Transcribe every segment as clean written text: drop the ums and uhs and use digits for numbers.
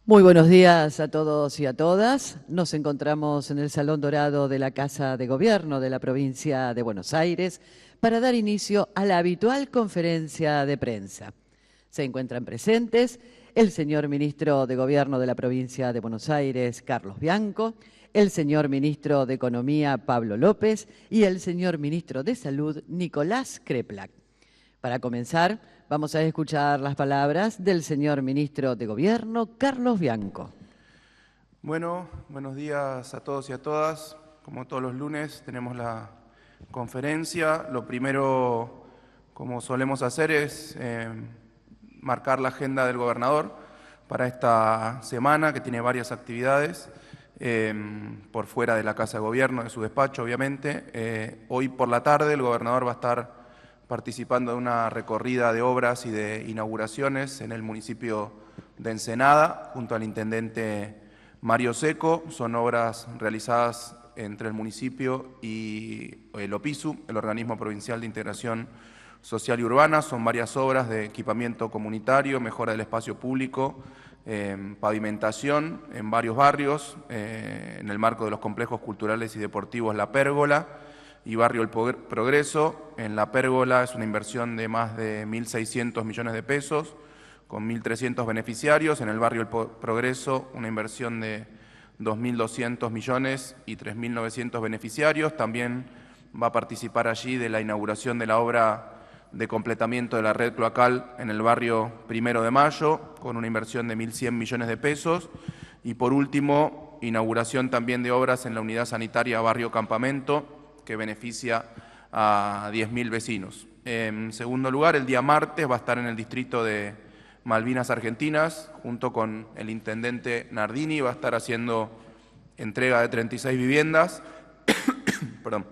Muy buenos días a todos y a todas. Nos encontramos en el Salón Dorado de la Casa de Gobierno de la provincia de Buenos Aires para dar inicio a la habitual conferencia de prensa. Se encuentran presentes el señor Ministro de Gobierno de la provincia de Buenos Aires, Carlos Bianco, el señor Ministro de Economía, Pablo López, y el señor Ministro de Salud, Nicolás Kreplak. Para comenzar, vamos a escuchar las palabras del señor Ministro de Gobierno, Carlos Bianco. Bueno, buenos días a todos y a todas. Como todos los lunes tenemos la conferencia. Lo primero, como solemos hacer, es marcar la agenda del gobernador para esta semana, que tiene varias actividades por fuera de la Casa de Gobierno, de su despacho, obviamente. Hoy por la tarde el gobernador va a estar participando de una recorrida de obras y de inauguraciones en el municipio de Ensenada, junto al intendente Mario Seco. Son obras realizadas entre el municipio y el OPISU, el Organismo Provincial de Integración Social y Urbana. Son varias obras de equipamiento comunitario, mejora del espacio público, pavimentación en varios barrios, en el marco de los complejos culturales y deportivos La Pérgola y Barrio El Progreso. En La Pérgola es una inversión de más de 1.600 millones de pesos, con 1.300 beneficiarios. En el Barrio El Progreso una inversión de 2.200 millones y 3.900 beneficiarios. También va a participar allí de la inauguración de la obra de completamiento de la red cloacal en el barrio 1 de Mayo, con una inversión de 1.100 millones de pesos. Y por último, inauguración también de obras en la unidad sanitaria Barrio Campamento, que beneficia a 10.000 vecinos. En segundo lugar, el día martes va a estar en el distrito de Malvinas Argentinas, junto con el intendente Nardini. Va a estar haciendo entrega de 36 viviendas perdón,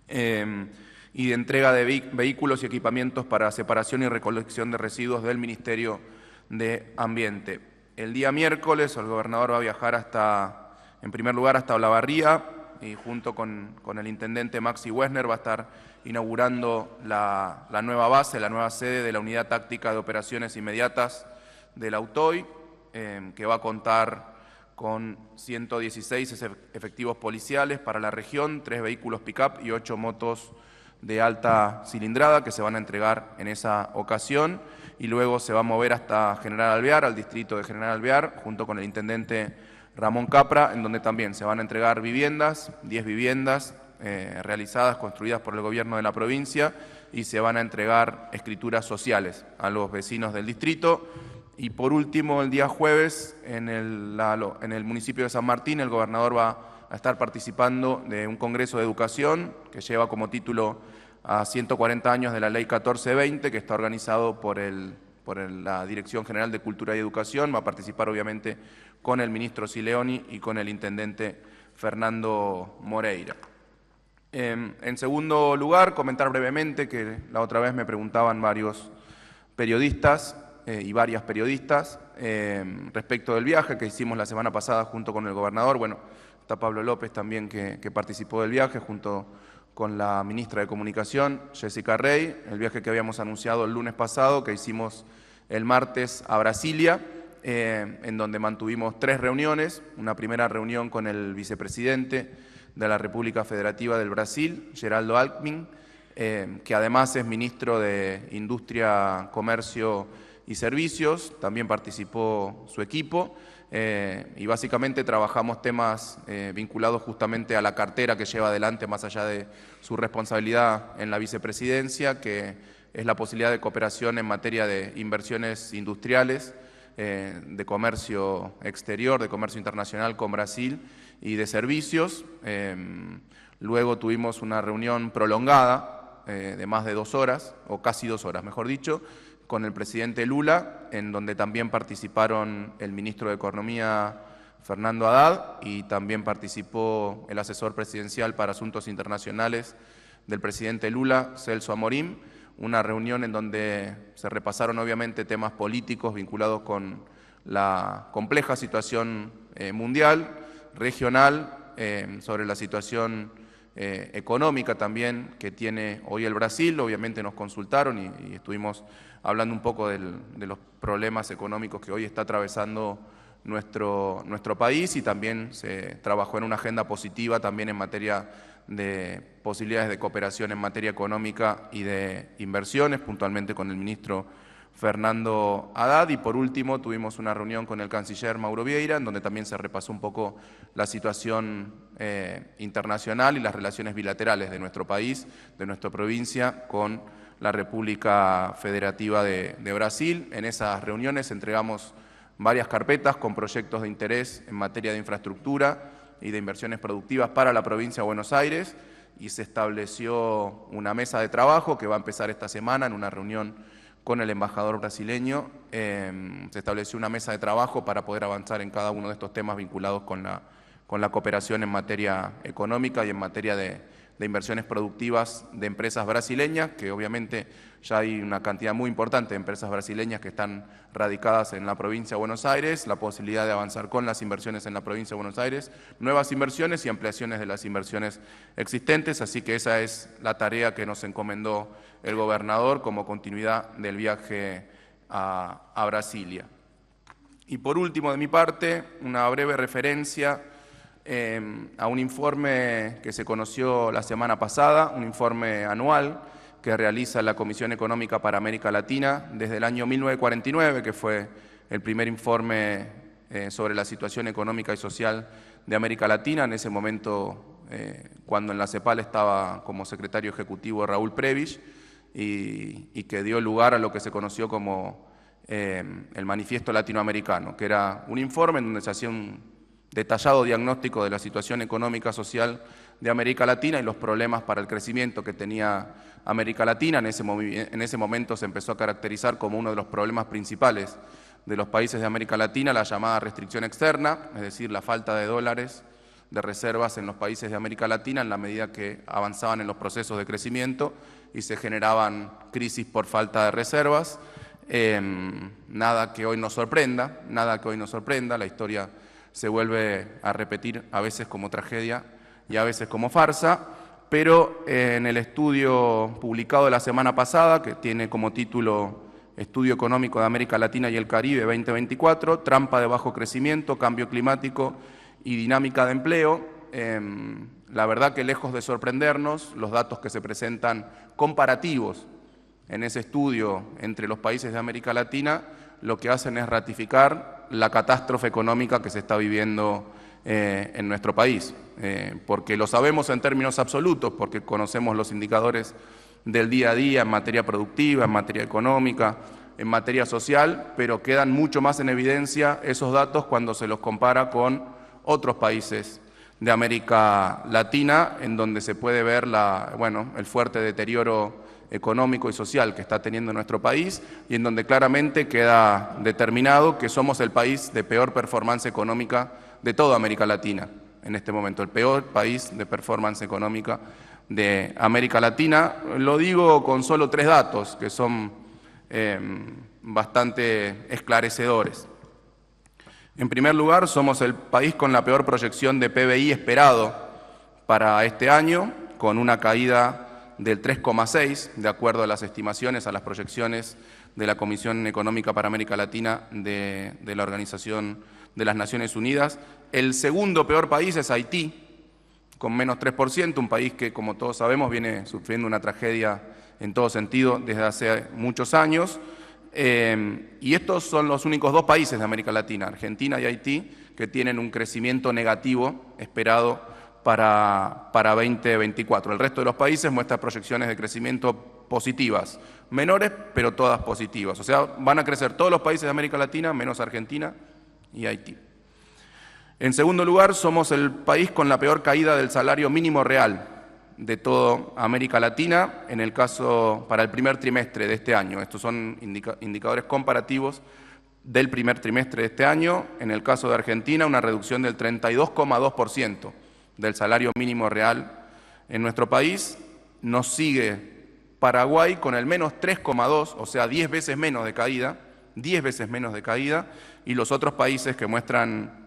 y de entrega de vehículos y equipamientos para separación y recolección de residuos del Ministerio de Ambiente. El día miércoles el gobernador va a viajar en primer lugar hasta Olavarría, y junto con el intendente Maxi Wessner va a estar inaugurando la nueva base, la nueva sede de la Unidad Táctica de Operaciones Inmediatas del AUTOI, que va a contar con 116 efectivos policiales para la región, 3 vehículos pick-up y 8 motos de alta cilindrada que se van a entregar en esa ocasión, y luego se va a mover hasta General Alvear, al distrito de General Alvear, junto con el intendente Ramón Capra, en donde también se van a entregar viviendas, 10 viviendas realizadas, construidas por el gobierno de la provincia, y se van a entregar escrituras sociales a los vecinos del distrito. Y por último, el día jueves, en el municipio de San Martín, el gobernador va a estar participando de un congreso de educación que lleva como título a 140 años de la Ley 1420, que está organizado por la Dirección General de Cultura y Educación. Va a participar obviamente con el ministro Sileoni y con el intendente Fernando Moreira. En segundo lugar, comentar brevemente que la otra vez me preguntaban varios periodistas y varias periodistas respecto del viaje que hicimos la semana pasada junto con el gobernador. Bueno, está Pablo López también que participó del viaje junto con la ministra de Comunicación, Jessica Rey, el viaje que habíamos anunciado el lunes pasado, que hicimos el martes a Brasilia, en donde mantuvimos 3 reuniones. Una primera reunión con el vicepresidente de la República Federativa del Brasil, Geraldo Alckmin, que además es ministro de Industria, Comercio y Servicios. También participó su equipo y básicamente trabajamos temas vinculados justamente a la cartera que lleva adelante, más allá de su responsabilidad en la vicepresidencia, que es la posibilidad de cooperación en materia de inversiones industriales, de comercio exterior, de comercio internacional con Brasil y de servicios. Luego tuvimos una reunión prolongada de más de 2 horas, o casi 2 horas, mejor dicho, con el presidente Lula, en donde también participaron el ministro de Economía, Fernando Haddad, y también participó el asesor presidencial para asuntos internacionales del presidente Lula, Celso Amorim. Una reunión en donde se repasaron obviamente temas políticos vinculados con la compleja situación mundial, regional, sobre la situación económica también que tiene hoy el Brasil. Obviamente nos consultaron y estuvimos hablando un poco de los problemas económicos que hoy está atravesando nuestro país, y también se trabajó en una agenda positiva también en materia de posibilidades de cooperación en materia económica y de inversiones, puntualmente con el ministro Fernando Haddad. Y por último tuvimos una reunión con el canciller Mauro Vieira, en donde también se repasó un poco la situación internacional y las relaciones bilaterales de nuestro país, de nuestra provincia, con la República Federativa de Brasil. En esas reuniones entregamos varias carpetas con proyectos de interés en materia de infraestructura y de inversiones productivas para la provincia de Buenos Aires, y se estableció una mesa de trabajo que va a empezar esta semana en una reunión con el embajador brasileño. Se estableció una mesa de trabajo para poder avanzar en cada uno de estos temas vinculados con la cooperación en materia económica y en materia de inversiones productivas de empresas brasileñas, que obviamente ya hay una cantidad muy importante de empresas brasileñas que están radicadas en la provincia de Buenos Aires, la posibilidad de avanzar con las inversiones en la provincia de Buenos Aires, nuevas inversiones y ampliaciones de las inversiones existentes. Así que esa es la tarea que nos encomendó el gobernador como continuidad del viaje a Brasilia. Y por último, de mi parte, una breve referencia a un informe que se conoció la semana pasada, un informe anual que realiza la Comisión Económica para América Latina desde el año 1949, que fue el primer informe sobre la situación económica y social de América Latina. En ese momento, cuando en la CEPAL estaba como secretario ejecutivo Raúl Prebisch, y que dio lugar a lo que se conoció como el Manifiesto Latinoamericano, que era un informe en donde se hacía un detallado diagnóstico de la situación económica social de América Latina y los problemas para el crecimiento que tenía América Latina. En ese momento se empezó a caracterizar como uno de los problemas principales de los países de América Latina la llamada restricción externa, es decir, la falta de dólares, de reservas en los países de América Latina en la medida que avanzaban en los procesos de crecimiento y se generaban crisis por falta de reservas. Nada que hoy nos sorprenda, la historia se vuelve a repetir a veces como tragedia y a veces como farsa, pero en el estudio publicado la semana pasada, que tiene como título Estudio Económico de América Latina y el Caribe 2024, Trampa de bajo crecimiento, cambio climático y dinámica de empleo, la verdad que lejos de sorprendernos, los datos que se presentan comparativos en ese estudio entre los países de América Latina, lo que hacen es ratificar la catástrofe económica que se está viviendo en nuestro país, porque lo sabemos en términos absolutos, porque conocemos los indicadores del día a día en materia productiva, en materia económica, en materia social, pero quedan mucho más en evidencia esos datos cuando se los compara con otros países de América Latina, en donde se puede ver el fuerte deterioro económico y social que está teniendo nuestro país, y en donde claramente queda determinado que somos el país de peor performance económica de toda América Latina en este momento, el peor país de performance económica de América Latina. Lo digo con solo 3 datos que son bastante esclarecedores. En primer lugar, somos el país con la peor proyección de PBI esperado para este año, con una caída del 3,6, de acuerdo a las estimaciones, a las proyecciones de la Comisión Económica para América Latina de la Organización de las Naciones Unidas. El segundo peor país es Haití, con menos 3%, un país que, como todos sabemos, viene sufriendo una tragedia en todo sentido desde hace muchos años. Y estos son los únicos 2 países de América Latina, Argentina y Haití, que tienen un crecimiento negativo esperado para 2024. El resto de los países muestra proyecciones de crecimiento positivas, menores, pero todas positivas. O sea, van a crecer todos los países de América Latina, menos Argentina y Haití. En segundo lugar, somos el país con la peor caída del salario mínimo real de toda América Latina, en el caso para el primer trimestre de este año. Estos son indicadores comparativos del primer trimestre de este año. En el caso de Argentina, una reducción del 32,2% del salario mínimo real en nuestro país. Nos sigue Paraguay con el menos 3,2, o sea, 10 veces menos de caída, y los otros países que muestran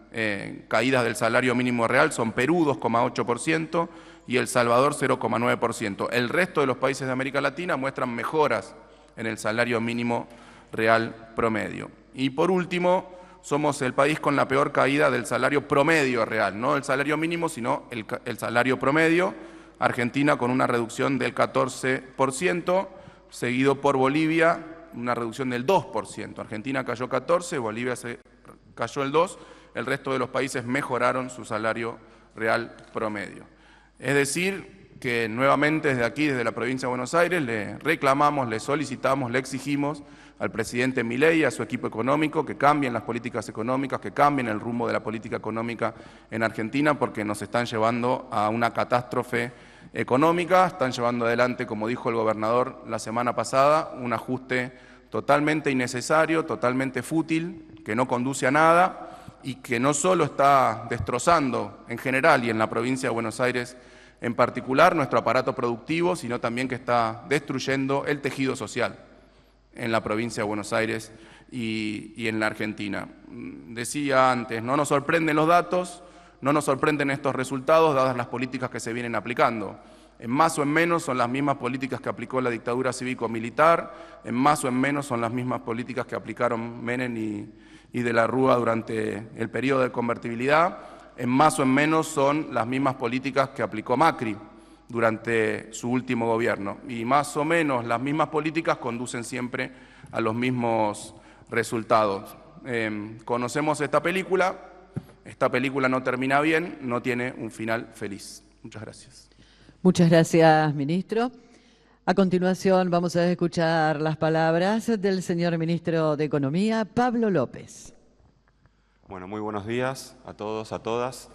caídas del salario mínimo real son Perú 2,8% y El Salvador 0,9%. El resto de los países de América Latina muestran mejoras en el salario mínimo real promedio. Y por último, somos el país con la peor caída del salario promedio real, no el salario mínimo, sino el salario promedio. Argentina con una reducción del 14%, seguido por Bolivia, una reducción del 2%. Argentina cayó 14%, Bolivia cayó el 2%, el resto de los países mejoraron su salario real promedio. Es decir, que nuevamente desde aquí, desde la provincia de Buenos Aires, le reclamamos, le solicitamos, le exigimos al presidente Milei y a su equipo económico que cambien las políticas económicas, que cambien el rumbo de la política económica en Argentina, porque nos están llevando a una catástrofe económica, están llevando adelante, como dijo el gobernador la semana pasada, un ajuste totalmente innecesario, totalmente fútil, que no conduce a nada y que no solo está destrozando en general y en la provincia de Buenos Aires en particular nuestro aparato productivo, sino también que está destruyendo el tejido social en la provincia de Buenos Aires y en la Argentina. Decía antes, no nos sorprenden los datos, no nos sorprenden estos resultados dadas las políticas que se vienen aplicando. En más o en menos son las mismas políticas que aplicó la dictadura cívico-militar, en más o en menos son las mismas políticas que aplicaron Menem y de la Rúa durante el periodo de convertibilidad, en más o en menos son las mismas políticas que aplicó Macri durante su último gobierno. Y más o menos las mismas políticas conducen siempre a los mismos resultados. Conocemos esta película no termina bien, no tiene un final feliz. Muchas gracias. Muchas gracias, ministro. A continuación vamos a escuchar las palabras del señor ministro de Economía, Pablo López. Bueno, muy buenos días a todos, a todas.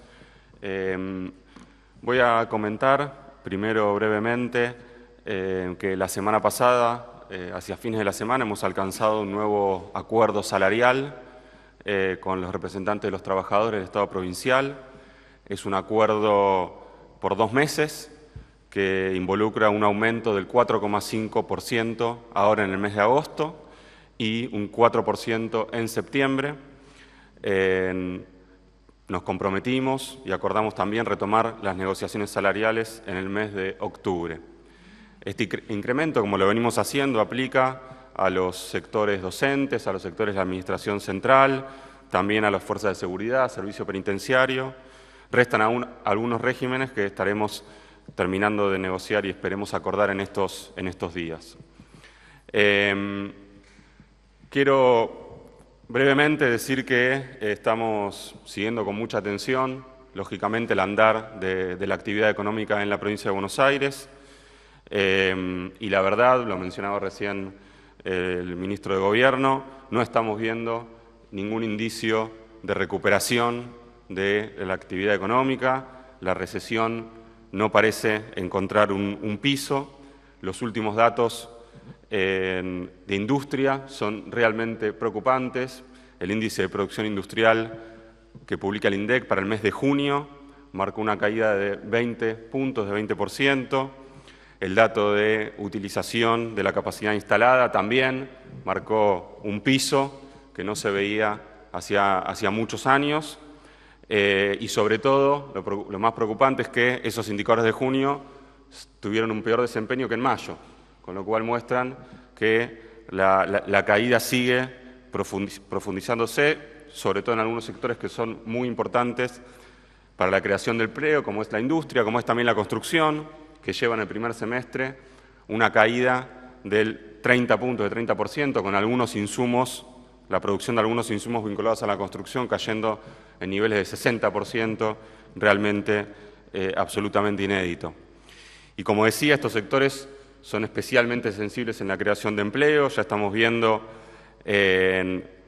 Voy a comentar primero brevemente que la semana pasada, hacia fines de la semana, hemos alcanzado un nuevo acuerdo salarial con los representantes de los trabajadores del Estado provincial. Es un acuerdo por 2 meses que involucra un aumento del 4,5% ahora en el mes de agosto y un 4% en septiembre. Nos comprometimos y acordamos también retomar las negociaciones salariales en el mes de octubre. Este incremento, como lo venimos haciendo, aplica a los sectores docentes, a los sectores de la administración central, también a las fuerzas de seguridad, servicio penitenciario. Restan aún algunos regímenes que estaremos terminando de negociar y esperemos acordar en estos días. Quiero brevemente decir que estamos siguiendo con mucha atención, lógicamente, el andar de la actividad económica en la provincia de Buenos Aires. Y la verdad, lo mencionaba recién el ministro de Gobierno, no estamos viendo ningún indicio de recuperación de la actividad económica. La recesión no parece encontrar un piso. Los últimos datos de industria son realmente preocupantes. El índice de producción industrial que publica el INDEC para el mes de junio marcó una caída de 20 puntos, de 20%. El dato de utilización de la capacidad instalada también marcó un piso que no se veía hacía muchos años. Y sobre todo, lo más preocupante es que esos indicadores de junio tuvieron un peor desempeño que en mayo, con lo cual muestran que la caída sigue profundizándose, sobre todo en algunos sectores que son muy importantes para la creación del empleo, como es la industria, como es también la construcción, que lleva en el primer semestre una caída del 30 puntos, de 30%, con algunos insumos, la producción de algunos insumos vinculados a la construcción cayendo en niveles de 60%, realmente absolutamente inédito. Y como decía, estos sectores son especialmente sensibles en la creación de empleo. Ya estamos viendo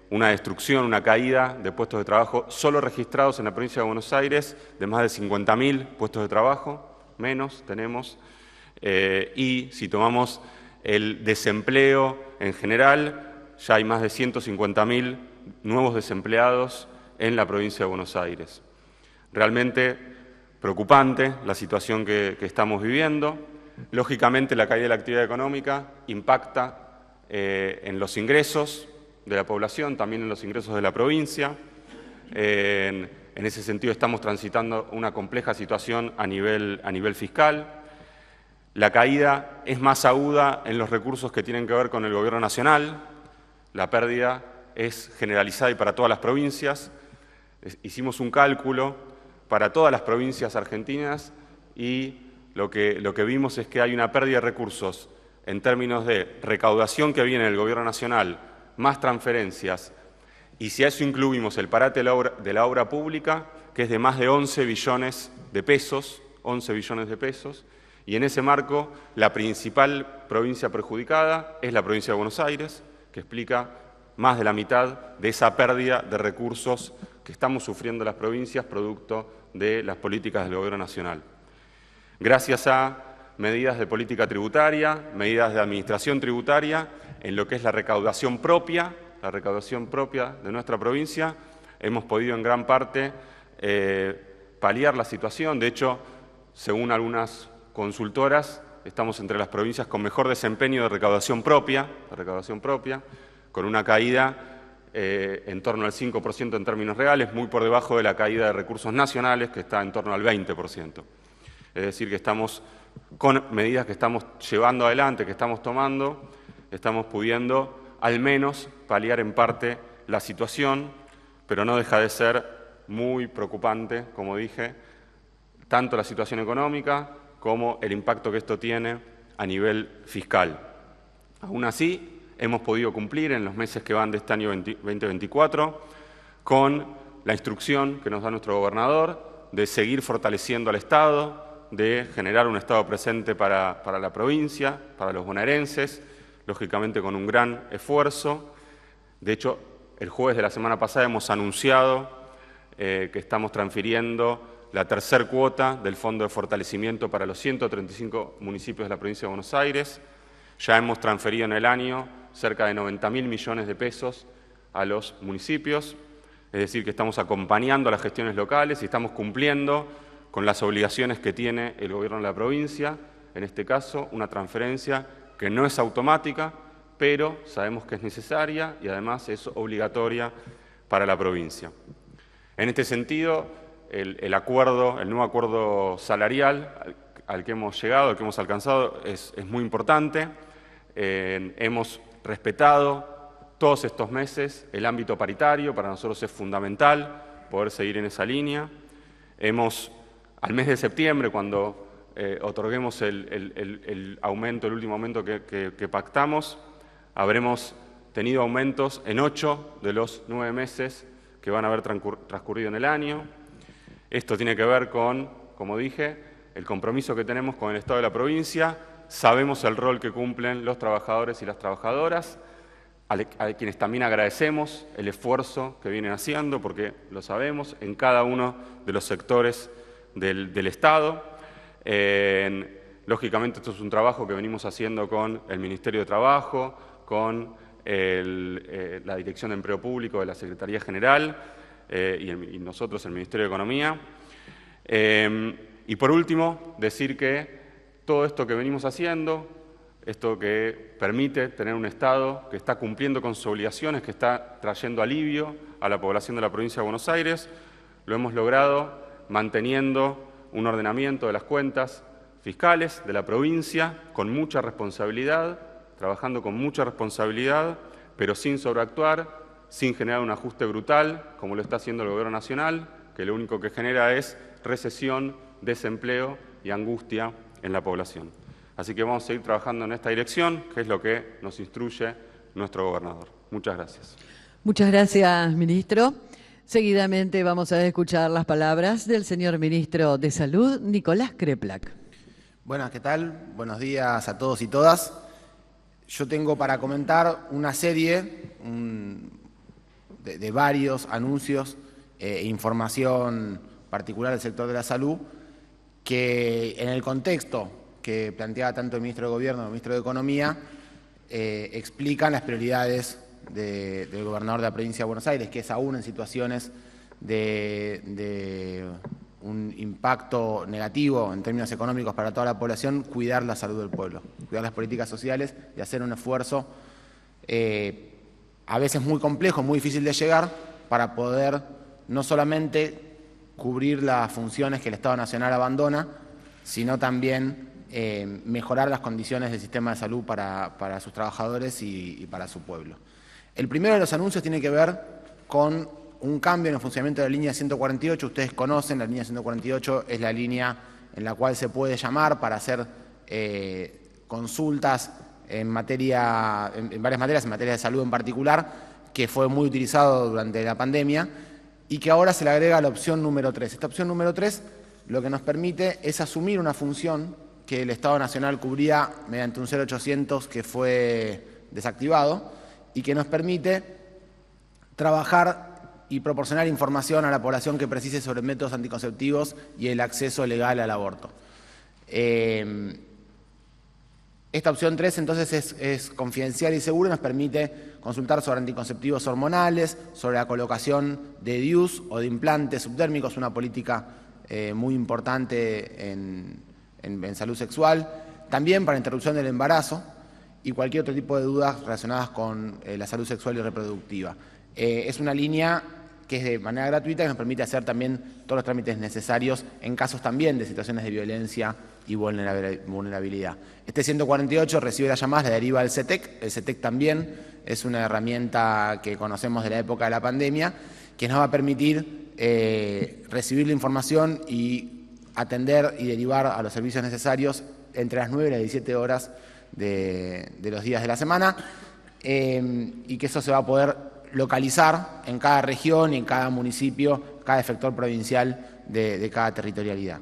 una destrucción, una caída de puestos de trabajo solo registrados en la provincia de Buenos Aires de más de 50.000 puestos de trabajo, menos tenemos. Y si tomamos el desempleo en general, ya hay más de 150.000 nuevos desempleados en la provincia de Buenos Aires. Realmente preocupante la situación que estamos viviendo. Lógicamente, la caída de la actividad económica impacta en los ingresos de la población, también en los ingresos de la provincia. En ese sentido, estamos transitando una compleja situación a nivel fiscal. La caída es más aguda en los recursos que tienen que ver con el gobierno nacional. La pérdida es generalizada y para todas las provincias. Hicimos un cálculo para todas las provincias argentinas y lo que vimos es que hay una pérdida de recursos en términos de recaudación que viene del Gobierno Nacional, más transferencias, y si a eso incluimos el parate de la obra pública, que es de más de 11 billones de pesos, y en ese marco la principal provincia perjudicada es la provincia de Buenos Aires, que explica más de la mitad de esa pérdida de recursos que estamos sufriendo las provincias producto de las políticas del Gobierno Nacional. Gracias a medidas de política tributaria, medidas de administración tributaria, en lo que es la recaudación propia de nuestra provincia, hemos podido en gran parte paliar la situación. De hecho, según algunas consultoras, estamos entre las provincias con mejor desempeño de recaudación propia, con una caída en torno al 5% en términos reales, muy por debajo de la caída de recursos nacionales, que está en torno al 20%. Es decir, que estamos, con medidas que estamos llevando adelante, que estamos tomando, estamos pudiendo al menos paliar en parte la situación, pero no deja de ser muy preocupante, como dije, tanto la situación económica como el impacto que esto tiene a nivel fiscal. Aún así, hemos podido cumplir en los meses que van de este año 2024 con la instrucción que nos da nuestro gobernador de seguir fortaleciendo al Estado, de generar un Estado presente para la provincia, para los bonaerenses, lógicamente con un gran esfuerzo. De hecho, el jueves de la semana pasada hemos anunciado que estamos transfiriendo la tercera cuota del Fondo de Fortalecimiento para los 135 municipios de la provincia de Buenos Aires. Ya hemos transferido en el año cerca de 90.000 millones de pesos a los municipios, es decir, que estamos acompañando a las gestiones locales y estamos cumpliendo con las obligaciones que tiene el Gobierno de la provincia, en este caso una transferencia que no es automática, pero sabemos que es necesaria y además es obligatoria para la provincia. En este sentido, el nuevo acuerdo salarial al que hemos llegado, al que hemos alcanzado, es muy importante. Hemos respetado todos estos meses el ámbito paritario, para nosotros es fundamental poder seguir en esa línea. Al mes de septiembre, cuando otorguemos el último aumento que pactamos, habremos tenido aumentos en 8 de los 9 meses que van a haber transcurrido en el año. Esto tiene que ver con, como dije, el compromiso que tenemos con el Estado de la provincia. Sabemos el rol que cumplen los trabajadores y las trabajadoras, a quienes también agradecemos el esfuerzo que vienen haciendo, porque lo sabemos, en cada uno de los sectores del Estado. Lógicamente esto es un trabajo que venimos haciendo con el Ministerio de Trabajo, con la Dirección de Empleo Público de la Secretaría General y nosotros, el Ministerio de Economía. Y por último, decir que todo esto que venimos haciendo, esto que permite tener un Estado que está cumpliendo con sus obligaciones, que está trayendo alivio a la población de la provincia de Buenos Aires, lo hemos logrado manteniendo un ordenamiento de las cuentas fiscales de la provincia con mucha responsabilidad, trabajando con mucha responsabilidad, pero sin sobreactuar, sin generar un ajuste brutal, como lo está haciendo el Gobierno Nacional, que lo único que genera es recesión, desempleo y angustia en la población. Así que vamos a seguir trabajando en esta dirección, que es lo que nos instruye nuestro gobernador. Muchas gracias. Muchas gracias, ministro. Seguidamente vamos a escuchar las palabras del señor ministro de Salud, Nicolás Kreplak. Buenas, ¿qué tal? Buenos días a todos y todas. Yo tengo para comentar una serie de varios anuncios e información particular del sector de la salud que en el contexto que planteaba tanto el ministro de Gobierno como el ministro de Economía explican las prioridades del gobernador de la provincia de Buenos Aires, que es aún en situaciones de un impacto negativo en términos económicos para toda la población, cuidar la salud del pueblo, cuidar las políticas sociales y hacer un esfuerzo a veces muy complejo, muy difícil de llegar, para poder no solamente cubrir las funciones que el Estado Nacional abandona, sino también mejorar las condiciones del sistema de salud para sus trabajadores y para su pueblo. El primero de los anuncios tiene que ver con un cambio en el funcionamiento de la línea 148. Ustedes conocen, la línea 148 es la línea en la cual se puede llamar para hacer consultas en varias materias, en materia de salud en particular, que fue muy utilizado durante la pandemia y que ahora se le agrega la opción número 3. Esta opción número 3 lo que nos permite es asumir una función que el Estado Nacional cubría mediante un 0800 que fue desactivado y que nos permite trabajar y proporcionar información a la población que precise sobre métodos anticonceptivos y el acceso legal al aborto. Esta opción 3 entonces es confidencial y segura y nos permite consultar sobre anticonceptivos hormonales, sobre la colocación de DIUs o de implantes subdérmicos, una política muy importante en salud sexual, también para interrupción del embarazo y cualquier otro tipo de dudas relacionadas con la salud sexual y reproductiva. Es una línea que es de manera gratuita y nos permite hacer también todos los trámites necesarios en casos también de situaciones de violencia y vulnerabilidad. Este 148 recibe las llamadas, la deriva al CETEC. El CETEC también es una herramienta que conocemos de la época de la pandemia, que nos va a permitir recibir la información y atender y derivar a los servicios necesarios entre las 9 y las 17 horas de los días de la semana, y que eso se va a poder localizar en cada región y en cada municipio, cada efector provincial de cada territorialidad.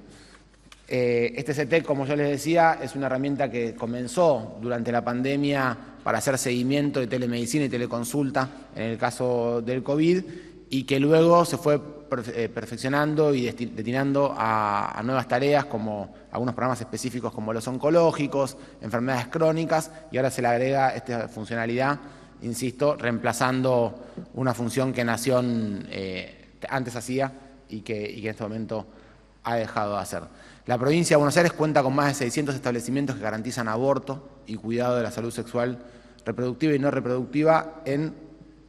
Este CETEC, como yo les decía, es una herramienta que comenzó durante la pandemia para hacer seguimiento de telemedicina y teleconsulta en el caso del COVID y que luego se fue perfeccionando y destinando a nuevas tareas como algunos programas específicos como los oncológicos, enfermedades crónicas, y ahora se le agrega esta funcionalidad, insisto, reemplazando una función que Nación antes hacía y que en este momento ha dejado de hacer. La provincia de Buenos Aires cuenta con más de 600 establecimientos que garantizan aborto y cuidado de la salud sexual, reproductiva y no reproductiva en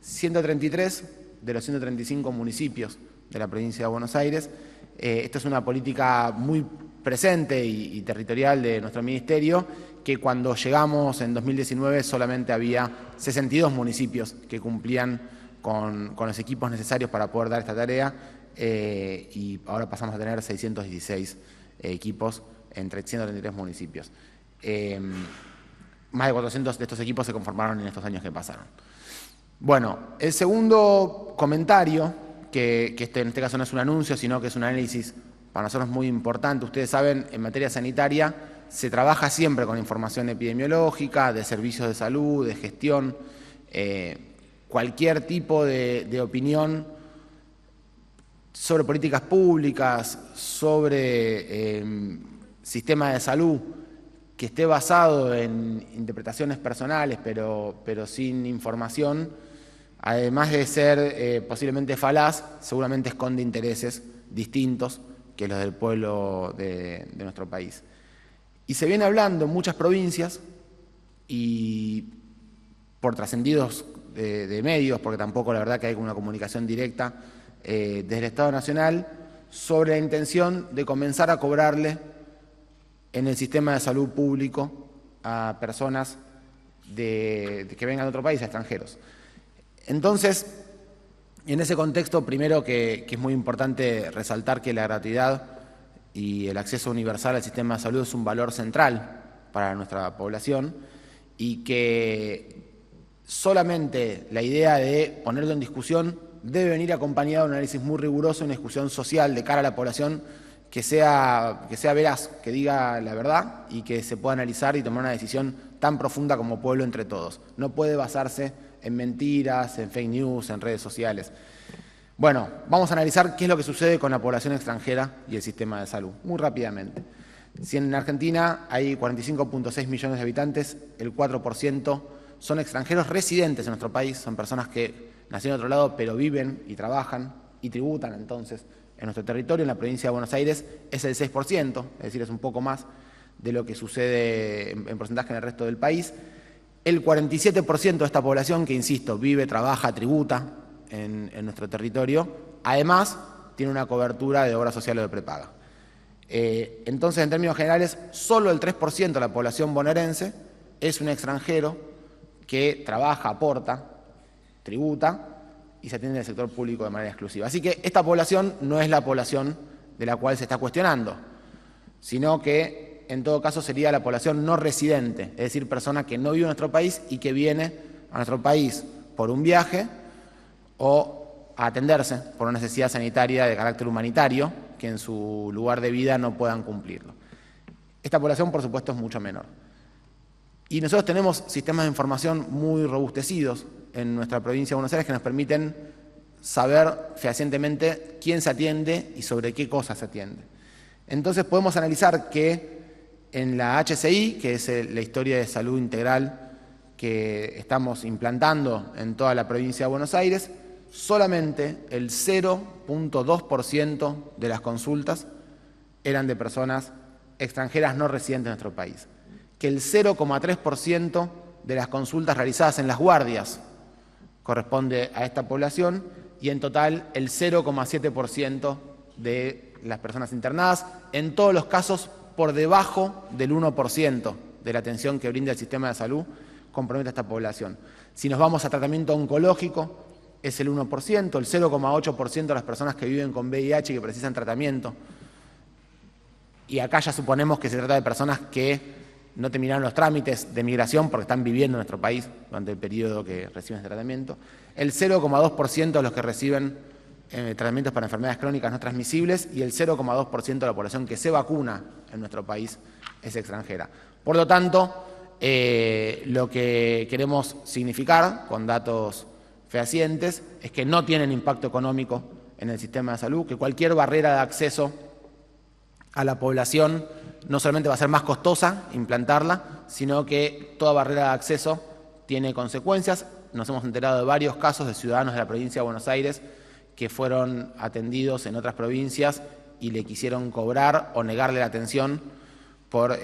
133 de los 135 municipios de la provincia de Buenos Aires. Esto es una política muy presente y territorial de nuestro ministerio, que cuando llegamos en 2019 solamente había 62 municipios que cumplían con los equipos necesarios para poder dar esta tarea, y ahora pasamos a tener 616 equipos entre 133 municipios. Más de 400 de estos equipos se conformaron en estos años que pasaron. Bueno, el segundo comentario, que en este caso no es un anuncio, sino que es un análisis para nosotros muy importante. Ustedes saben, en materia sanitaria se trabaja siempre con información epidemiológica, de servicios de salud, de gestión, cualquier tipo de opinión sobre políticas públicas, sobre sistema de salud, que esté basado en interpretaciones personales, pero sin información, además de ser posiblemente falaz, seguramente esconde intereses distintos que los del pueblo de nuestro país. Y se viene hablando en muchas provincias, y por trascendidos de medios, porque tampoco la verdad que hay una comunicación directa desde el Estado Nacional, sobre la intención de comenzar a cobrarle en el sistema de salud público a personas que vengan de otro país, a extranjeros. Entonces, en ese contexto, primero que es muy importante resaltar que la gratuidad y el acceso universal al sistema de salud es un valor central para nuestra población, y que solamente la idea de ponerlo en discusión debe venir acompañado de un análisis muy riguroso, una discusión social de cara a la población que sea veraz, que diga la verdad y que se pueda analizar y tomar una decisión tan profunda como pueblo entre todos. No puede basarse en mentiras, en fake news, en redes sociales. Bueno, vamos a analizar qué es lo que sucede con la población extranjera y el sistema de salud, muy rápidamente. Si en Argentina hay 45.6 millones de habitantes, el 4% son extranjeros residentes en nuestro país, son personas que nacieron en otro lado pero viven y trabajan y tributan entonces en nuestro territorio. En la provincia de Buenos Aires es el 6%, es decir, es un poco más de lo que sucede en porcentaje en el resto del país. El 47% de esta población, que insisto, vive, trabaja, tributa en nuestro territorio, además tiene una cobertura de obra social o de prepaga. Entonces, en términos generales, solo el 3% de la población bonaerense es un extranjero que trabaja, aporta tributa y se atiende en el sector público de manera exclusiva. Así que esta población no es la población de la cual se está cuestionando, sino que en todo caso sería la población no residente, es decir, persona que no vive en nuestro país y que viene a nuestro país por un viaje o a atenderse por una necesidad sanitaria de carácter humanitario que en su lugar de vida no puedan cumplirlo. Esta población, por supuesto, es mucho menor. Y nosotros tenemos sistemas de información muy robustecidos en nuestra provincia de Buenos Aires que nos permiten saber fehacientemente quién se atiende y sobre qué cosas se atiende. Entonces podemos analizar que en la HCI, que es la historia de salud integral que estamos implantando en toda la provincia de Buenos Aires, solamente el 0.2% de las consultas eran de personas extranjeras no residentes en nuestro país, que el 0,3% de las consultas realizadas en las guardias corresponde a esta población y en total el 0,7% de las personas internadas, en todos los casos por debajo del 1% de la atención que brinda el sistema de salud compromete a esta población. Si nos vamos a tratamiento oncológico, es el 1%, el 0,8% de las personas que viven con VIH y que precisan tratamiento. Y acá ya suponemos que se trata de personas que no terminaron los trámites de migración porque están viviendo en nuestro país durante el periodo que reciben este tratamiento. El 0,2% de los que reciben tratamientos para enfermedades crónicas no transmisibles y el 0,2% de la población que se vacuna en nuestro país es extranjera. Por lo tanto, lo que queremos significar con datos fehacientes es que no tienen impacto económico en el sistema de salud, que cualquier barrera de acceso a la población no solamente va a ser más costosa implantarla, sino que toda barrera de acceso tiene consecuencias. Nos hemos enterado de varios casos de ciudadanos de la provincia de Buenos Aires que fueron atendidos en otras provincias y le quisieron cobrar o negarle la atención por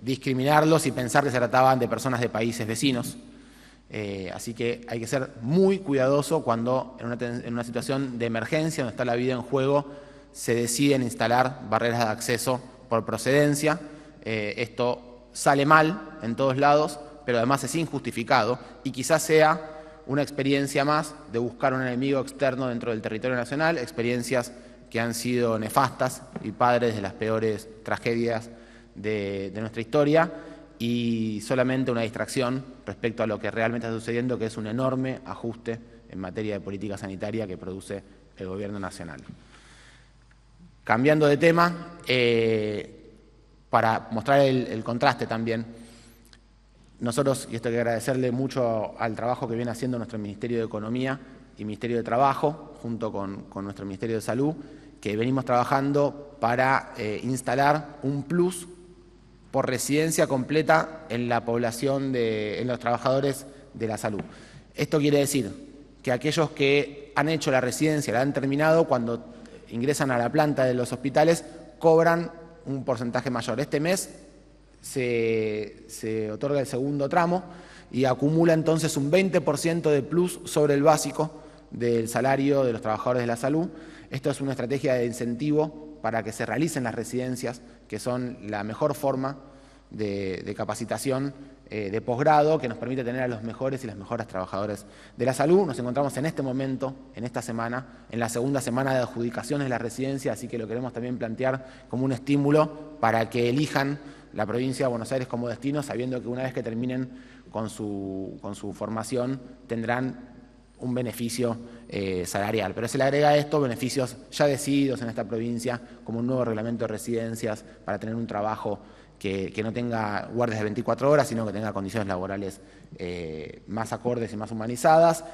discriminarlos y pensar que se trataban de personas de países vecinos. Así que hay que ser muy cuidadoso cuando en una situación de emergencia, donde está la vida en juego, se deciden instalar barreras de acceso por procedencia. Esto sale mal en todos lados, pero además es injustificado y quizás sea una experiencia más de buscar un enemigo externo dentro del territorio nacional, experiencias que han sido nefastas y padres de las peores tragedias de nuestra historia y solamente una distracción respecto a lo que realmente está sucediendo, que es un enorme ajuste en materia de política sanitaria que produce el gobierno nacional. Cambiando de tema, para mostrar el contraste también, nosotros, y esto hay que agradecerle mucho al trabajo que viene haciendo nuestro Ministerio de Economía y Ministerio de Trabajo, junto con nuestro Ministerio de Salud, que venimos trabajando para instalar un plus por residencia completa en la población, en los trabajadores de la salud. Esto quiere decir que aquellos que han hecho la residencia, la han terminado, cuando ingresan a la planta de los hospitales, cobran un porcentaje mayor. Este mes se otorga el segundo tramo y acumula entonces un 20% de plus sobre el básico del salario de los trabajadores de la salud. Esto es una estrategia de incentivo para que se realicen las residencias, que son la mejor forma de capacitación de posgrado que nos permite tener a los mejores y las mejores trabajadores de la salud. Nos encontramos en este momento, en esta semana, en la segunda semana de adjudicaciones de la residencia, así que lo queremos también plantear como un estímulo para que elijan la provincia de Buenos Aires como destino, sabiendo que una vez que terminen con su formación tendrán un beneficio salarial. Pero se le agrega a esto beneficios ya decididos en esta provincia, como un nuevo reglamento de residencias para tener un trabajo que no tenga guardias de 24 horas, sino que tenga condiciones laborales más acordes y más humanizadas.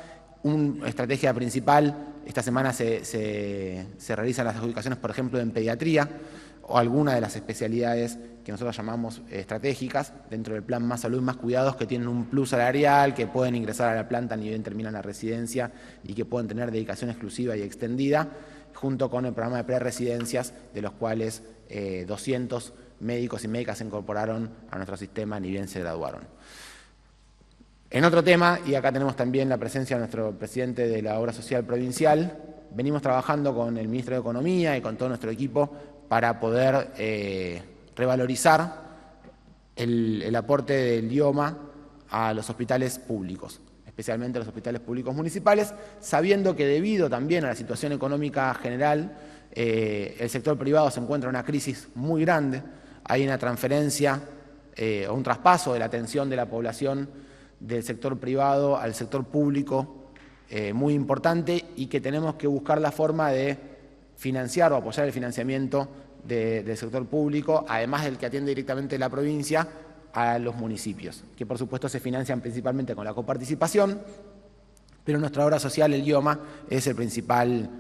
Una estrategia principal, esta semana se realizan las adjudicaciones, por ejemplo, en pediatría, o alguna de las especialidades que nosotros llamamos estratégicas dentro del plan Más Salud, Más Cuidados, que tienen un plus salarial, que pueden ingresar a la planta ni bien terminan la residencia y que pueden tener dedicación exclusiva y extendida, junto con el programa de preresidencias, de los cuales 200 médicos y médicas se incorporaron a nuestro sistema ni bien se graduaron. En otro tema, y acá tenemos también la presencia de nuestro presidente de la Obra Social Provincial, venimos trabajando con el Ministro de Economía y con todo nuestro equipo para poder revalorizar el aporte del IOMA a los hospitales públicos, especialmente los hospitales públicos municipales, sabiendo que debido también a la situación económica general, el sector privado se encuentra en una crisis muy grande, hay una transferencia o un traspaso de la atención de la población del sector privado al sector público muy importante y que tenemos que buscar la forma de financiar o apoyar el financiamiento del sector público, además del que atiende directamente la provincia, a los municipios, que por supuesto se financian principalmente con la coparticipación, pero nuestra obra social, el IOMA, es el principal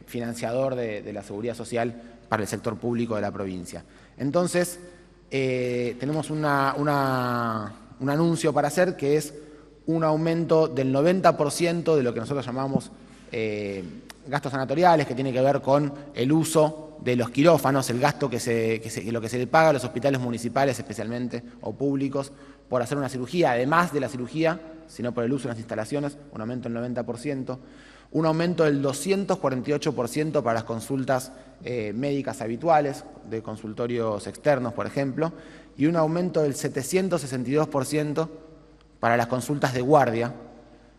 financiador de la seguridad social para el sector público de la provincia. Entonces, tenemos un anuncio para hacer, que es un aumento del 90% de lo que nosotros llamamos gastos sanatoriales, que tiene que ver con el uso de los quirófanos, el gasto lo que se le paga a los hospitales municipales especialmente o públicos por hacer una cirugía, además de la cirugía, sino por el uso de las instalaciones, un aumento del 90%, un aumento del 248% para las consultas médicas habituales, de consultorios externos, por ejemplo, y un aumento del 762% para las consultas de guardia,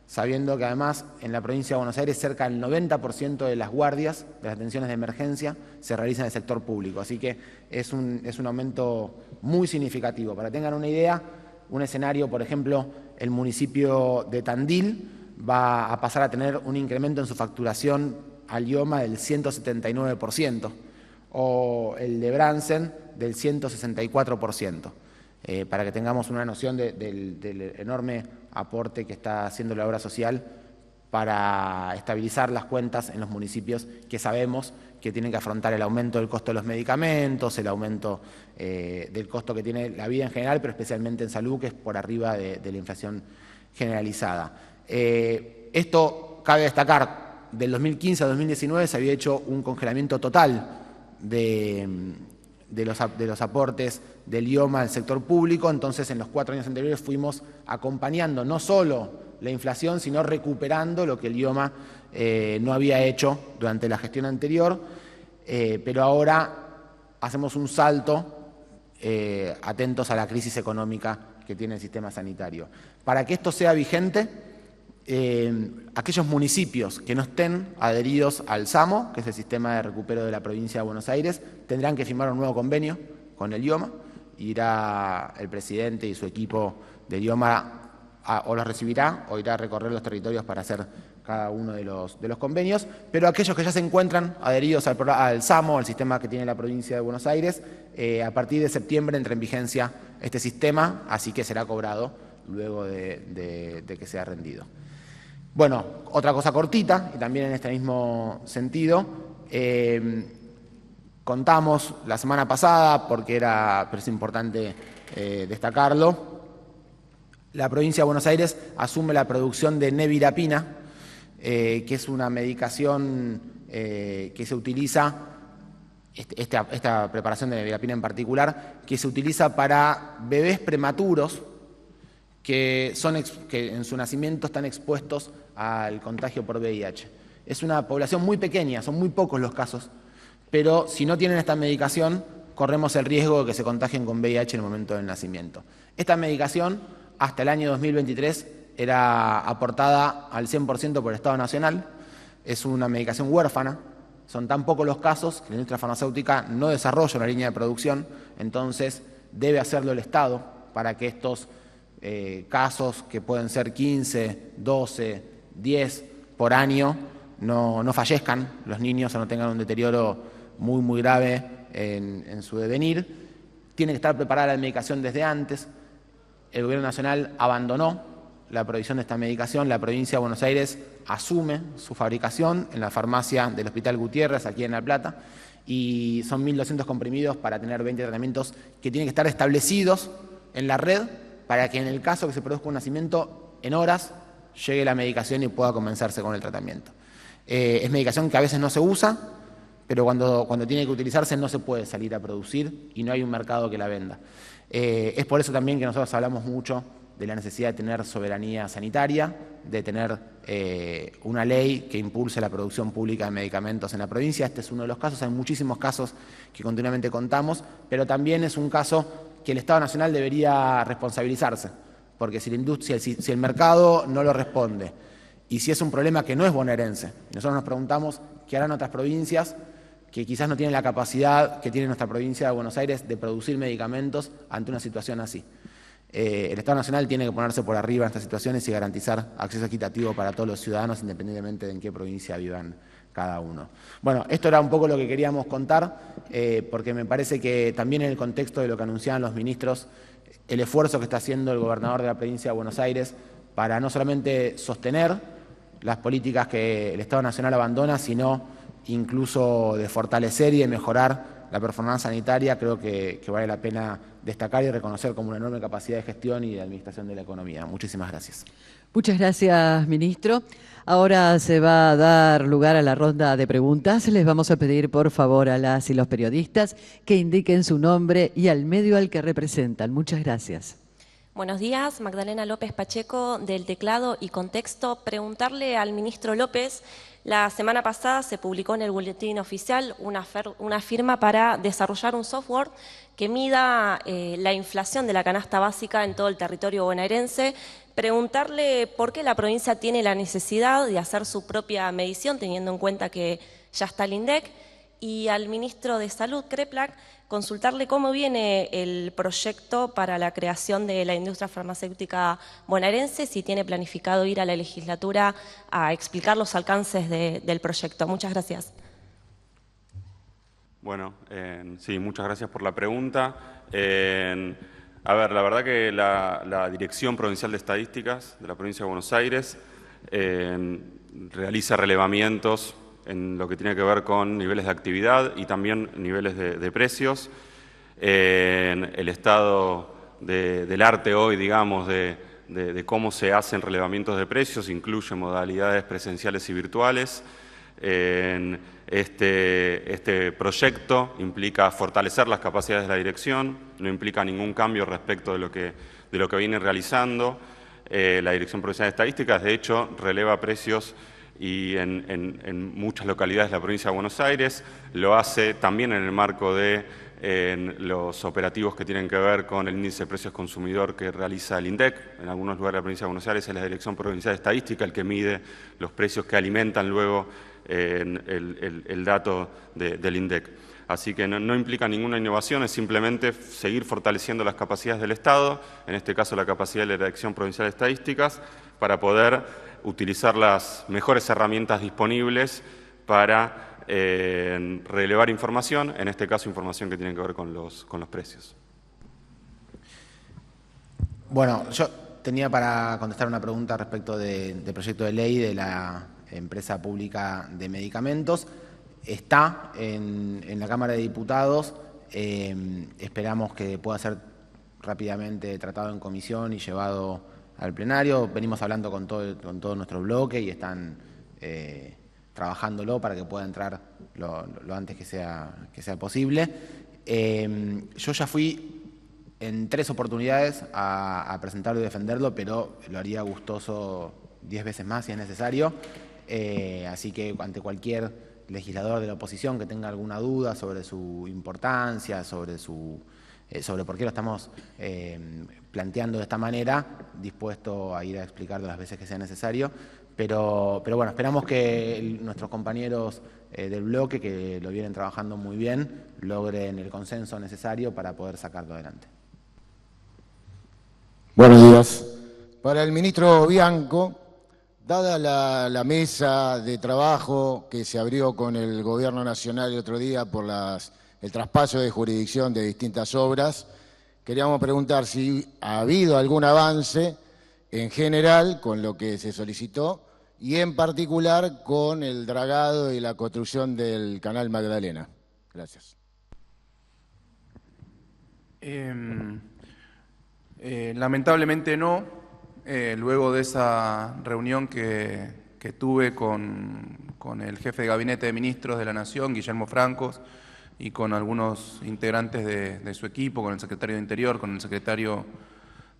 sabiendo que además en la provincia de Buenos Aires cerca del 90% de las guardias, de las atenciones de emergencia, se realizan en el sector público. Así que es un aumento muy significativo. Para que tengan una idea, un escenario, por ejemplo, el municipio de Tandil va a pasar a tener un incremento en su facturación al IOMA del 179%, o el de Bransen del 164%. Para que tengamos una noción del enorme aporte que está haciendo la obra social para estabilizar las cuentas en los municipios que sabemos que tienen que afrontar el aumento del costo de los medicamentos, el aumento del costo que tiene la vida en general, pero especialmente en salud, que es por arriba de la inflación generalizada. Esto cabe destacar, del 2015 a 2019 se había hecho un congelamiento total de los aportes del IOMA al sector público, entonces en los 4 años anteriores fuimos acompañando no solo la inflación, sino recuperando lo que el IOMA no había hecho durante la gestión anterior, pero ahora hacemos un salto atentos a la crisis económica que tiene el sistema sanitario. Para que esto sea vigente, aquellos municipios que no estén adheridos al SAMO, que es el Sistema de Recupero de la Provincia de Buenos Aires, tendrán que firmar un nuevo convenio con el IOMA. Irá el presidente y su equipo del IOMA o los recibirá o irá a recorrer los territorios para hacer cada uno de los convenios, pero aquellos que ya se encuentran adheridos al SAMO, al sistema que tiene la provincia de Buenos Aires, a partir de septiembre entra en vigencia este sistema, así que será cobrado luego de que sea rendido. Bueno, otra cosa cortita, y también en este mismo sentido, contamos la semana pasada, pero es importante destacarlo, la provincia de Buenos Aires asume la producción de nevirapina, que es una medicación que se utiliza, esta preparación de nevirapina en particular, que se utiliza para bebés prematuros que en su nacimiento están expuestos al contagio por VIH. Es una población muy pequeña, son muy pocos los casos, pero si no tienen esta medicación, corremos el riesgo de que se contagien con VIH en el momento del nacimiento. Esta medicación, hasta el año 2023, era aportada al 100% por el Estado Nacional, es una medicación huérfana, son tan pocos los casos que la industria farmacéutica no desarrolla una línea de producción, entonces debe hacerlo el Estado para que estos casos, que pueden ser 15, 12, 10 por año, no fallezcan los niños o no tengan un deterioro muy grave en su devenir. Tiene que estar preparada la medicación desde antes. El Gobierno Nacional abandonó la provisión de esta medicación. La provincia de Buenos Aires asume su fabricación en la farmacia del Hospital Gutiérrez, aquí en La Plata, y son 1.200 comprimidos para tener 20 tratamientos que tienen que estar establecidos en la red para que en el caso que se produzca un nacimiento, en horas llegue la medicación y pueda comenzarse con el tratamiento. Es medicación que a veces no se usa, pero cuando tiene que utilizarse no se puede salir a producir y no hay un mercado que la venda. Es por eso también que nosotros hablamos mucho de la necesidad de tener soberanía sanitaria, de tener una ley que impulse la producción pública de medicamentos en la provincia. Este es uno de los casos, hay muchísimos casos que continuamente contamos, pero también es un caso que el Estado Nacional debería responsabilizarse, porque si el mercado no lo responde y si es un problema que no es bonaerense, nosotros nos preguntamos qué harán otras provincias que quizás no tienen la capacidad que tiene nuestra provincia de Buenos Aires de producir medicamentos ante una situación así. El Estado Nacional tiene que ponerse por arriba en estas situaciones y garantizar acceso equitativo para todos los ciudadanos, independientemente de en qué provincia vivan cada uno. Bueno, esto era un poco lo que queríamos contar, porque me parece que también en el contexto de lo que anunciaban los ministros, el esfuerzo que está haciendo el gobernador de la provincia de Buenos Aires para no solamente sostener las políticas que el Estado Nacional abandona, sino incluso de fortalecer y de mejorar la performance sanitaria, creo que vale la pena destacar y reconocer como una enorme capacidad de gestión y de administración de la economía. Muchísimas gracias. Muchas gracias, ministro. Ahora se va a dar lugar a la ronda de preguntas. Les vamos a pedir, por favor, a las y los periodistas que indiquen su nombre y al medio al que representan. Muchas gracias. Buenos días, Magdalena López Pacheco, del Teclado y Contexto. Preguntarle al ministro López, la semana pasada se publicó en el Boletín Oficial una firma para desarrollar un software que mida la inflación de la canasta básica en todo el territorio bonaerense. Preguntarle por qué la provincia tiene la necesidad de hacer su propia medición, teniendo en cuenta que ya está el INDEC, y al ministro de Salud, Kreplak, consultarle cómo viene el proyecto para la creación de la industria farmacéutica bonaerense, si tiene planificado ir a la legislatura a explicar los alcances del proyecto. Muchas gracias. Bueno, sí, muchas gracias por la pregunta. A ver, la verdad que la Dirección Provincial de Estadísticas de la Provincia de Buenos Aires realiza relevamientos en lo que tiene que ver con niveles de actividad y también niveles de precios. El estado del arte hoy, digamos, de cómo se hacen relevamientos de precios, incluye modalidades presenciales y virtuales. Este proyecto implica fortalecer las capacidades de la dirección, no implica ningún cambio respecto de lo que viene realizando. La Dirección Provincial de Estadísticas, de hecho, releva precios y en muchas localidades de la provincia de Buenos Aires, lo hace también en el marco de los operativos que tienen que ver con el índice de precios consumidor que realiza el INDEC. En algunos lugares de la provincia de Buenos Aires es la Dirección Provincial de Estadística el que mide los precios que alimentan luego el dato del INDEC. Así que no implica ninguna innovación, es simplemente seguir fortaleciendo las capacidades del Estado, en este caso la capacidad de la Dirección Provincial de Estadísticas, para poder utilizar las mejores herramientas disponibles para relevar información, en este caso información que tiene que ver con los precios. Bueno, yo tenía para contestar una pregunta respecto del proyecto de ley de la empresa pública de medicamentos. Está en la Cámara de Diputados, esperamos que pueda ser rápidamente tratado en comisión y llevado al plenario. Venimos hablando con todo nuestro bloque y están trabajándolo para que pueda entrar lo antes que sea posible. Yo ya fui en 3 oportunidades a presentarlo y defenderlo, pero lo haría gustoso 10 veces más si es necesario. Así que ante cualquier legislador de la oposición que tenga alguna duda sobre su importancia, sobre por qué lo estamos planteando de esta manera, dispuesto a ir a explicarlo las veces que sea necesario. Pero bueno, esperamos que nuestros compañeros del bloque, que lo vienen trabajando muy bien, logren el consenso necesario para poder sacarlo adelante. Buenos días. Para el ministro Bianco, dada la mesa de trabajo que se abrió con el Gobierno Nacional el otro día por el traspaso de jurisdicción de distintas obras, queríamos preguntar si ha habido algún avance en general con lo que se solicitó y en particular con el dragado y la construcción del Canal Magdalena. Gracias. Lamentablemente no. Luego de esa reunión que tuve con el jefe de Gabinete de Ministros de la Nación, Guillermo Francos, y con algunos integrantes de su equipo, con el secretario de Interior, con el secretario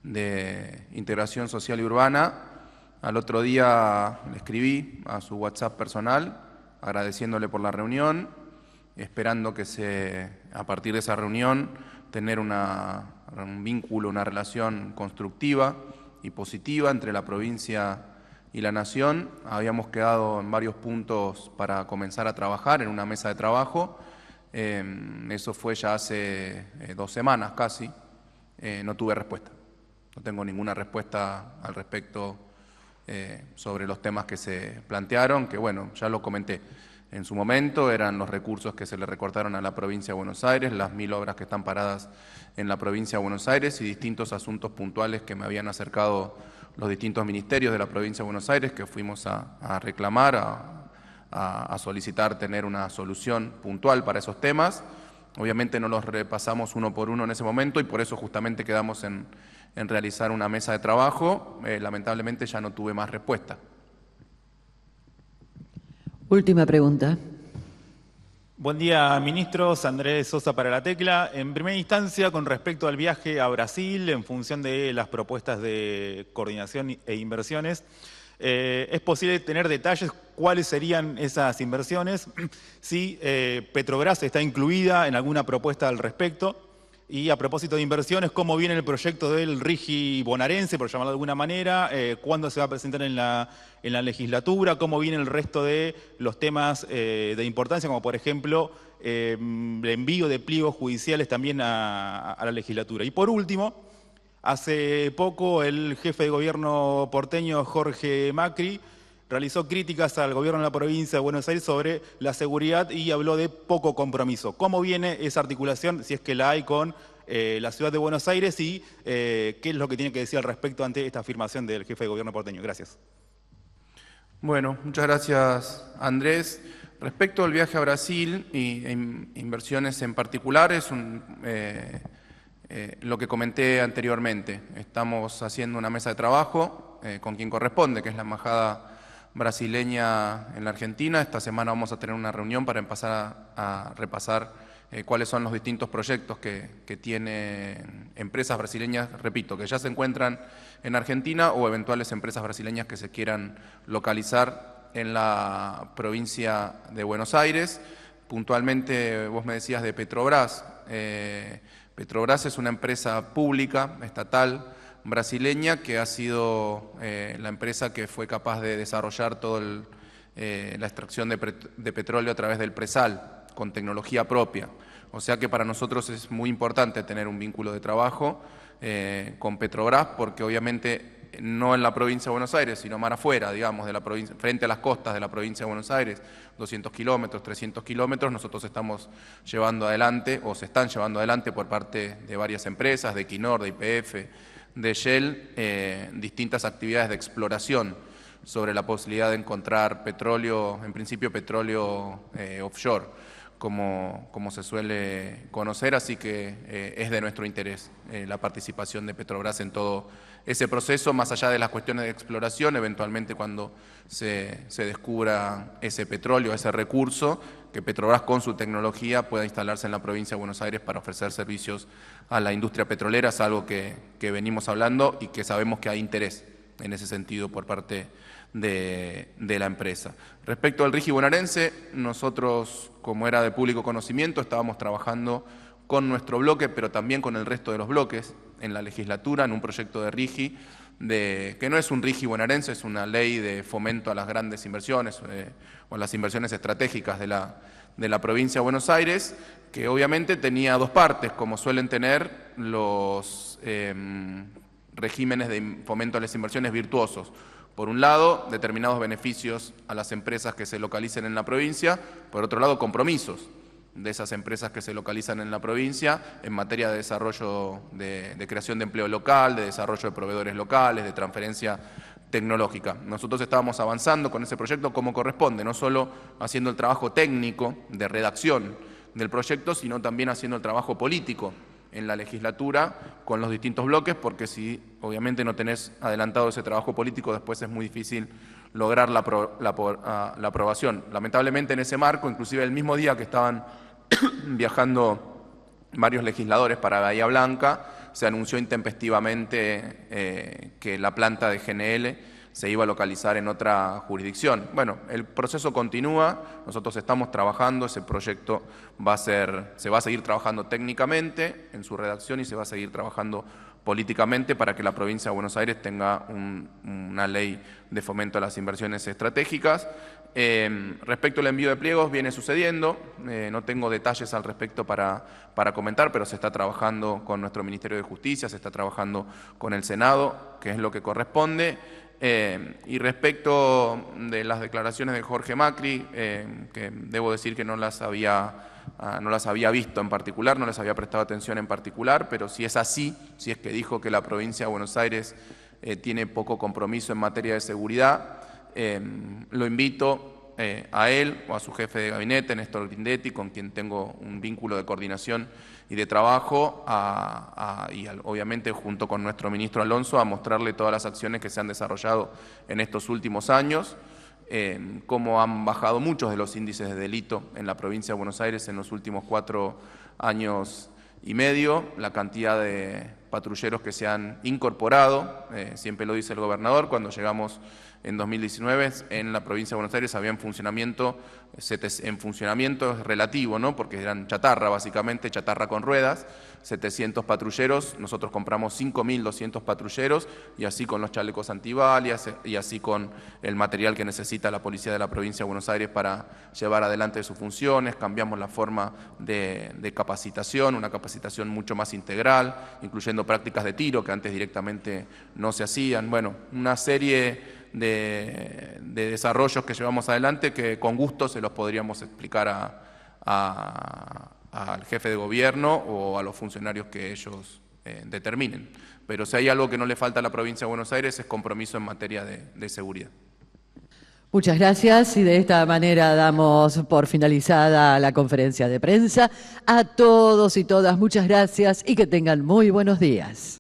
de Integración Social y Urbana, al otro día le escribí a su WhatsApp personal agradeciéndole por la reunión, esperando que a partir de esa reunión tener un vínculo, una relación constructiva y positiva entre la provincia y la Nación. Habíamos quedado en varios puntos para comenzar a trabajar en una mesa de trabajo. Eso fue ya hace 2 semanas casi. No tuve respuesta. No tengo ninguna respuesta al respecto sobre los temas que se plantearon, que bueno, ya lo comenté. En su momento eran los recursos que se le recortaron a la provincia de Buenos Aires, las 1000 obras que están paradas en la provincia de Buenos Aires y distintos asuntos puntuales que me habían acercado los distintos ministerios de la provincia de Buenos Aires, que fuimos a reclamar, a solicitar tener una solución puntual para esos temas. Obviamente no los repasamos uno por uno en ese momento y por eso justamente quedamos en realizar una mesa de trabajo. Lamentablemente ya no tuve más respuesta. Última pregunta. Buen día, ministros. Andrés Sosa para La Tecla. En primera instancia, con respecto al viaje a Brasil, en función de las propuestas de coordinación e inversiones, ¿es posible tener detalles cuáles serían esas inversiones? Si Petrobras está incluida en alguna propuesta al respecto. Y a propósito de inversiones, ¿cómo viene el proyecto del RIGI bonaerense, por llamarlo de alguna manera? ¿Cuándo se va a presentar en la legislatura? ¿Cómo viene el resto de los temas de importancia, como por ejemplo el envío de pliegos judiciales también a la legislatura? Y por último, hace poco el jefe de gobierno porteño, Jorge Macri, realizó críticas al gobierno de la provincia de Buenos Aires sobre la seguridad y habló de poco compromiso. ¿Cómo viene esa articulación, si es que la hay, con la ciudad de Buenos Aires y qué es lo que tiene que decir al respecto ante esta afirmación del jefe de gobierno porteño? Gracias. Bueno, muchas gracias, Andrés. Respecto al viaje a Brasil y inversiones en particular, es lo que comenté anteriormente. Estamos haciendo una mesa de trabajo con quien corresponde, que es la embajada brasileña en la Argentina. Esta semana vamos a tener una reunión para empezar a repasar cuáles son los distintos proyectos que tienen empresas brasileñas, repito, que ya se encuentran en Argentina o eventuales empresas brasileñas que se quieran localizar en la provincia de Buenos Aires. Puntualmente, vos me decías de Petrobras. Petrobras es una empresa pública, estatal, brasileña, que ha sido la empresa que fue capaz de desarrollar toda la extracción de petróleo a través del presal, con tecnología propia. O sea que para nosotros es muy importante tener un vínculo de trabajo con Petrobras, porque obviamente no en la provincia de Buenos Aires, sino más afuera, digamos, de la provincia, frente a las costas de la provincia de Buenos Aires, 200 kilómetros, 300 kilómetros, nosotros estamos llevando adelante, o se están llevando adelante por parte de varias empresas, de Equinor, de YPF, de Shell, distintas actividades de exploración sobre la posibilidad de encontrar petróleo, en principio petróleo offshore, como se suele conocer, así que es de nuestro interés la participación de Petrobras en todo ese proceso, más allá de las cuestiones de exploración, eventualmente cuando se descubra ese petróleo, ese recurso, que Petrobras con su tecnología pueda instalarse en la provincia de Buenos Aires para ofrecer servicios a la industria petrolera. Es algo que venimos hablando y que sabemos que hay interés en ese sentido por parte de la empresa. Respecto al RIGI bonaerense, nosotros, como era de público conocimiento, estábamos trabajando con nuestro bloque, pero también con el resto de los bloques en la legislatura, en un proyecto de RIGI, que no es un RIGI bonaerense, es una ley de fomento a las grandes inversiones o a las inversiones estratégicas de la provincia de Buenos Aires, que obviamente tenía dos partes, como suelen tener los regímenes de fomento a las inversiones virtuosos. Por un lado, determinados beneficios a las empresas que se localicen en la provincia, por otro lado, compromisos de esas empresas que se localizan en la provincia en materia de desarrollo, de creación de empleo local, de desarrollo de proveedores locales, de transferencia tecnológica. Nosotros estábamos avanzando con ese proyecto como corresponde, no solo haciendo el trabajo técnico de redacción del proyecto, sino también haciendo el trabajo político en la legislatura con los distintos bloques, porque si obviamente no tenés adelantado ese trabajo político, después es muy difícil lograr la aprobación. Lamentablemente en ese marco, inclusive el mismo día que estaban viajando varios legisladores para Bahía Blanca, se anunció intempestivamente que la planta de GNL se iba a localizar en otra jurisdicción. Bueno, el proceso continúa, nosotros estamos trabajando, ese proyecto se va a seguir trabajando técnicamente en su redacción y se va a seguir trabajando políticamente para que la provincia de Buenos Aires tenga una ley de fomento a las inversiones estratégicas. Respecto al envío de pliegos, viene sucediendo, no tengo detalles al respecto para comentar, pero se está trabajando con nuestro Ministerio de Justicia, se está trabajando con el Senado, que es lo que corresponde. Y respecto de las declaraciones de Jorge Macri, que debo decir que no las había visto en particular, no les había prestado atención en particular, pero si es así, si es que dijo que la provincia de Buenos Aires tiene poco compromiso en materia de seguridad, lo invito a él o a su jefe de gabinete, Néstor Grindetti, con quien tengo un vínculo de coordinación y de trabajo, obviamente junto con nuestro ministro Alonso, a mostrarle todas las acciones que se han desarrollado en estos últimos años, cómo han bajado muchos de los índices de delito en la provincia de Buenos Aires en los últimos 4 años y medio, la cantidad de patrulleros que se han incorporado, siempre lo dice el gobernador, cuando llegamos en 2019 en la provincia de Buenos Aires había en funcionamiento es relativo, ¿no? Porque eran chatarra básicamente, chatarra con ruedas, 700 patrulleros, nosotros compramos 5.200 patrulleros y así con los chalecos antibalas y así con el material que necesita la policía de la provincia de Buenos Aires para llevar adelante sus funciones, cambiamos la forma de capacitación, una capacitación mucho más integral, incluyendo prácticas de tiro que antes directamente no se hacían, bueno, una serie de desarrollos que llevamos adelante que con gusto se los podríamos explicar al jefe de gobierno o a los funcionarios que ellos determinen. Pero si hay algo que no le falta a la provincia de Buenos Aires es compromiso en materia de seguridad. Muchas gracias y de esta manera damos por finalizada la conferencia de prensa. A todos y todas, muchas gracias y que tengan muy buenos días.